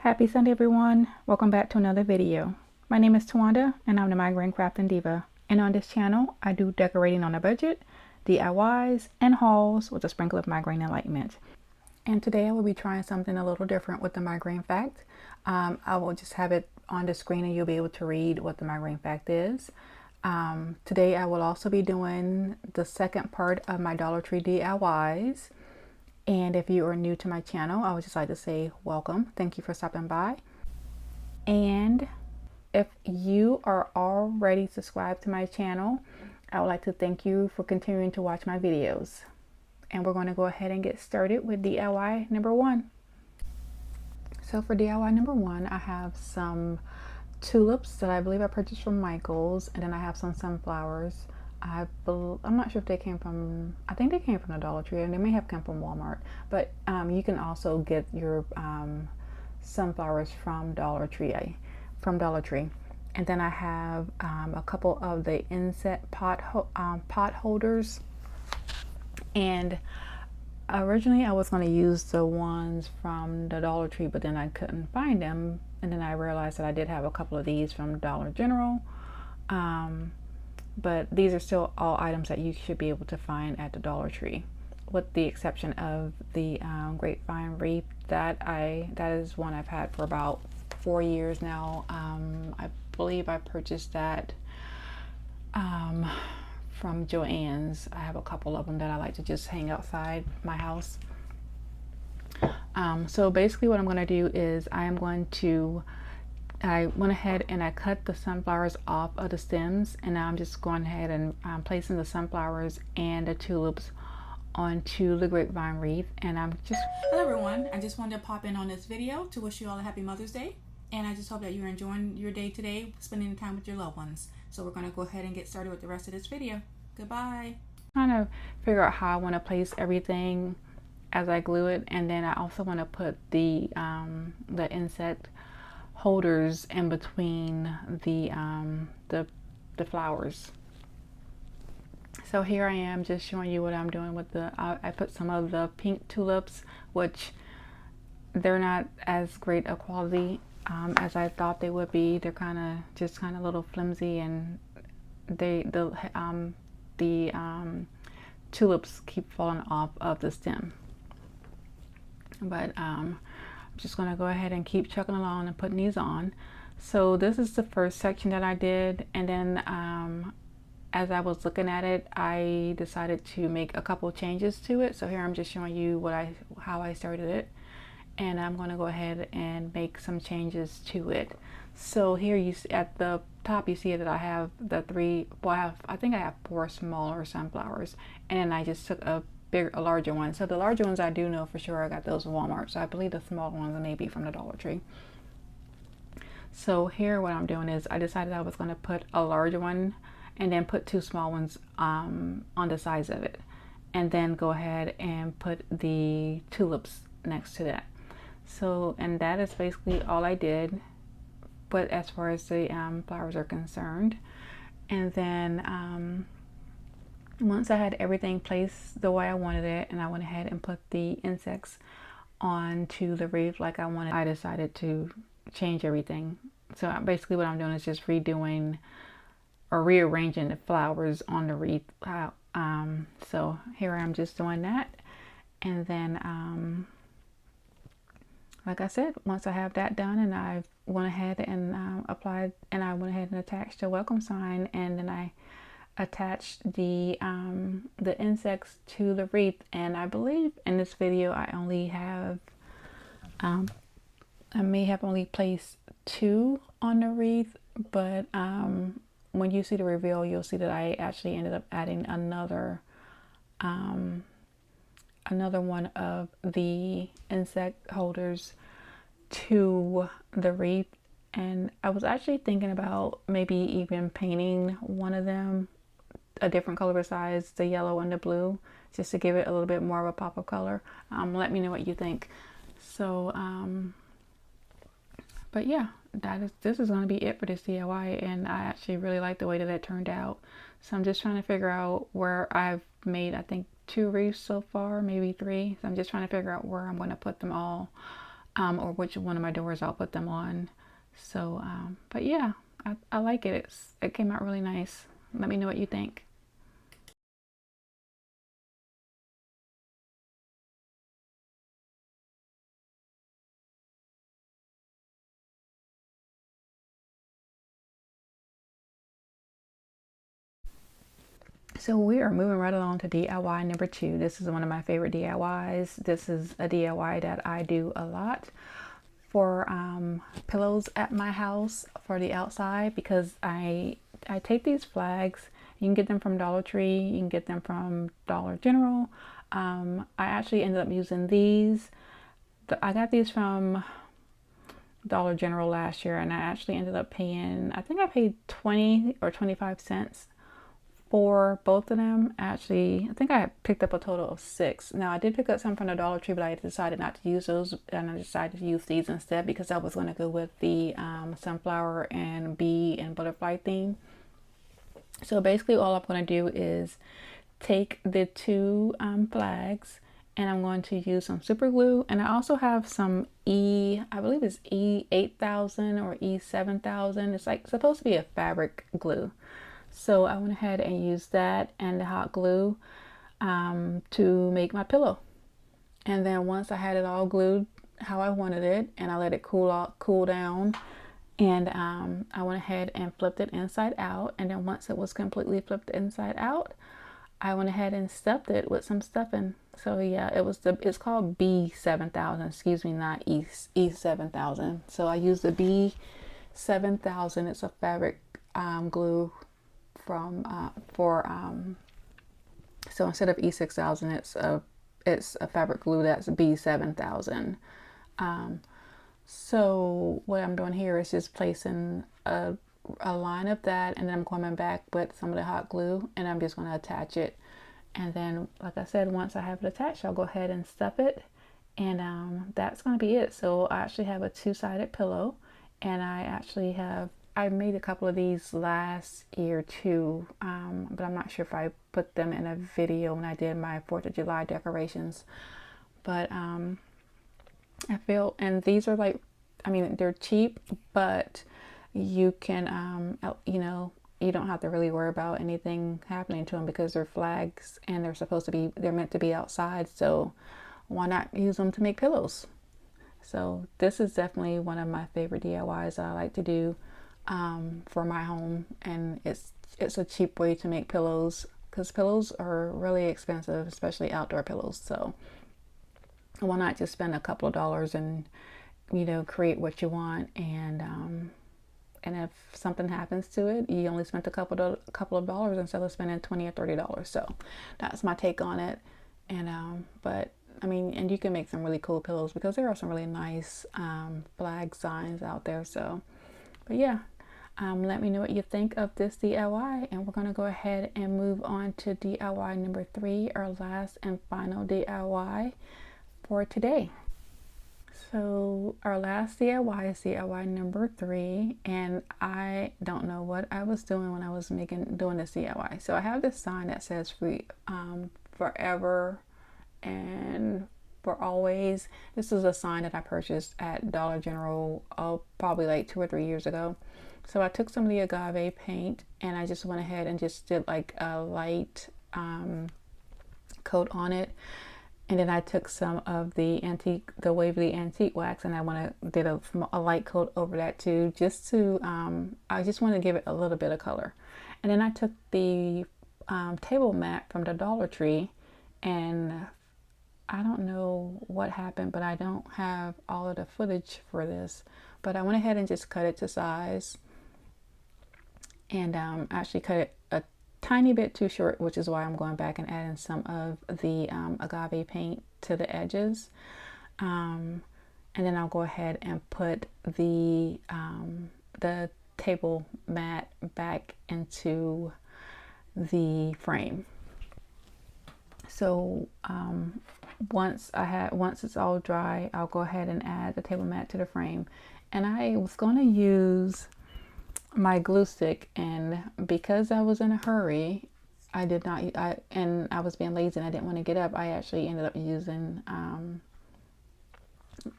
Happy Sunday, everyone. Welcome back to another video. My name is Tawanda, and I'm the Migraine Crafting Diva. And on this channel, I do decorating on a budget, DIYs, and hauls with a sprinkle of migraine enlightenment. And today I will be trying something a little different with the migraine fact. I will just have it on the screen and you'll be able to read what the migraine fact is. Today I will also be doing the second part of my Dollar Tree DIYs. And if you are new to my channel, I would just like to say welcome. Thank you for stopping by. And if you are already subscribed to my channel, I would like to thank you for continuing to watch my videos. And we're going to go ahead and get started with DIY number one. So for DIY number one, I have some tulips that I believe I purchased from Michael's, and then I have some sunflowers. I'm not sure if they came from, I think they came from the Dollar Tree, and they may have come from Walmart, but you can also get your sunflowers from Dollar Tree. And then I have a couple of the insect pot holders, and originally I was going to use the ones from the Dollar Tree, but then I couldn't find them, and then I realized that I did have a couple of these from Dollar General. But these are still all items that you should be able to find at the Dollar Tree, with the exception of the Grapevine Wreath. That is one I've had for about 4 years now. I believe I purchased that from Joann's. I have a couple of them that I like to just hang outside my house. So basically what I'm going to do is I went ahead and I cut the sunflowers off of the stems, and now I'm just going ahead and placing the sunflowers and the tulips onto the Grapevine Wreath. And hello everyone, I just wanted to pop in on this video to wish you all a happy Mother's Day, and I just hope that you're enjoying your day today, spending time with your loved ones. So we're going to go ahead and get started with the rest of this video. Goodbye. Trying to figure out how I want to place everything as I glue it, and then I also want to put the insect holders in between the flowers. So here I am just showing you what I'm doing with I put some of the pink tulips, which they're not as great a quality as I thought they would be. They're kind of a little flimsy, and the tulips keep falling off of the stem. But I'm just going to go ahead and keep chugging along and putting these on. So this is the first section that I did, and then as I was looking at it, I decided to make a couple changes to it. So here I'm just showing you how I started it, and I'm going to go ahead and make some changes to it. So here you see at the top, you see that I have the three, well, I think I have 4 smaller sunflowers, and then I just took a larger one. So the larger ones I do know for sure I got those from Walmart. So I believe the smaller ones may be from the Dollar Tree. So here what I'm doing is I decided I was going to put a larger one and then put 2 small ones on the sides of it, and then go ahead and put the tulips next to that. So, and that is basically all I did, but as far as the flowers are concerned. And then once I had everything placed the way I wanted it, and I went ahead and put the insects onto the wreath like I wanted, I decided to change everything. So basically what I'm doing is just redoing or rearranging the flowers on the wreath. So here I'm just doing that. And then like I said, once I have that done, and I went ahead and applied, and I went ahead and attached the welcome sign, and then I attached the insects to the wreath. And I believe in this video I only have I may have only placed 2 on the wreath, but when you see the reveal, you'll see that I actually ended up adding another one of the insect holders to the wreath. And I was actually thinking about maybe even painting one of them a different color besides the yellow and the blue, just to give it a little bit more of a pop of color. Let me know what you think. So but yeah, this is going to be it for this DIY, and I actually really like the way that turned out. So I'm just trying to figure out where I've made, I think, 2 wreaths so far, maybe 3. So I'm just trying to figure out where I'm going to put them all. or which one of my doors I'll put them on. So, but yeah, I like it. It came out really nice. Let me know what you think. So we are moving right along to DIY number 2. This is one of my favorite DIYs. This is a DIY that I do a lot for pillows at my house for the outside, because I take these flags. You can get them from Dollar Tree. You can get them from Dollar General. I actually ended up using these. I got these from Dollar General last year, and I actually ended up paying, I think I paid 20 or 25 cents for both of them. Actually, I think I picked up a total of 6. Now, I did pick up some from the Dollar Tree, but I decided not to use those, and I decided to use these instead because I was going to go with the sunflower and bee and butterfly theme. So basically all I'm going to do is take the 2 flags, and I'm going to use some super glue, and I also have some I believe it's E8000 or E7000. It's like supposed to be a fabric glue. So I went ahead and used that and the hot glue to make my pillow. And then once I had it all glued how I wanted it, and I let it cool down, and I went ahead and flipped it inside out. And then once it was completely flipped inside out, I went ahead and stuffed it with some stuffing. So yeah, it's called B7000, excuse me, not E7000. So I used the B7000. It's a fabric glue from so instead of E6000, it's a fabric glue that's B7000. So what I'm doing here is just placing a line of that, and then I'm coming back with some of the hot glue, and I'm just going to attach it. And then, like I said, once I have it attached, I'll go ahead and stuff it, and that's going to be it. So I actually have a 2-sided pillow, and I made a couple of these last year too, but I'm not sure if I put them in a video when I did my 4th of July decorations. But I feel, and these are like, I mean, they're cheap, but you can, you don't have to really worry about anything happening to them because they're flags and they're meant to be outside. So why not use them to make pillows? So this is definitely one of my favorite DIYs that I like to do for my home, and it's a cheap way to make pillows, because pillows are really expensive, especially outdoor pillows. So why not just spend a couple of dollars and create what you want, and if something happens to it, you only spent a couple of dollars instead of spending $20 or $30. So that's my take on it. And but I mean, and you can make some really cool pillows because there are some really nice flag signs out there. So, but yeah, let me know what you think of this DIY, and we're going to go ahead and move on to DIY number 3, our last and final DIY for today. So our last DIY is DIY number 3, and I don't know what I was doing when I was doing this DIY. So I have this sign that says free forever and for always. This is a sign that I purchased at Dollar General probably like 2 or 3 years ago. So I took some of the agave paint, and I just went ahead and just did like a light coat on it. And then I took some of the Waverly antique wax, and I did a light coat over that too, just to I just want to give it a little bit of color. And then I took the table mat from the Dollar Tree, and I don't know what happened, but I don't have all of the footage for this, but I went ahead and just cut it to size, and actually cut it a tiny bit too short, which is why I'm going back and adding some of the agave paint to the edges. And then I'll go ahead and put the table mat back into the frame. So once it's all dry, I'll go ahead and add the table mat to the frame. And I was going to use my glue stick, and because I was in a hurry, and I was being lazy and I didn't want to get up, I actually ended up using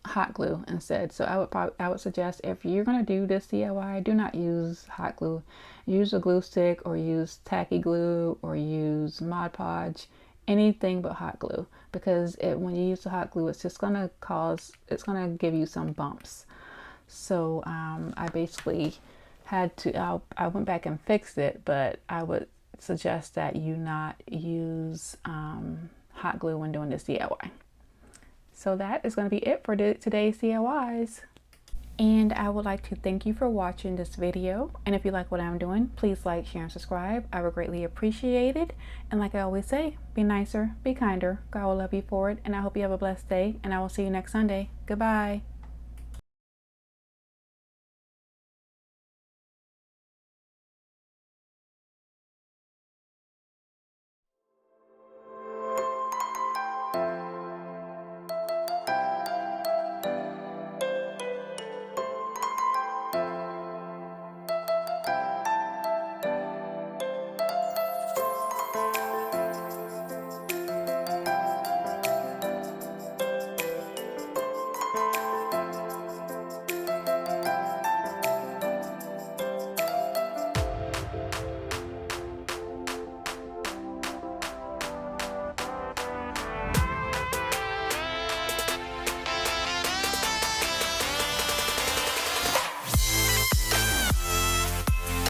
hot glue instead. So I would suggest, if you're going to do this DIY, do not use hot glue. Use a glue stick, or use tacky glue, or use Mod Podge, anything but hot glue, because when you use the hot glue, it's just going to give you some bumps. So I basically had to, I went back and fixed it, but I would suggest that you not use hot glue when doing this DIY. So that is going to be it for today's DIYs. And I would like to thank you for watching this video. And if you like what I'm doing, please like, share, and subscribe. I would greatly appreciate it. And like I always say, be nicer, be kinder. God will love you for it. And I hope you have a blessed day. And I will see you next Sunday. Goodbye.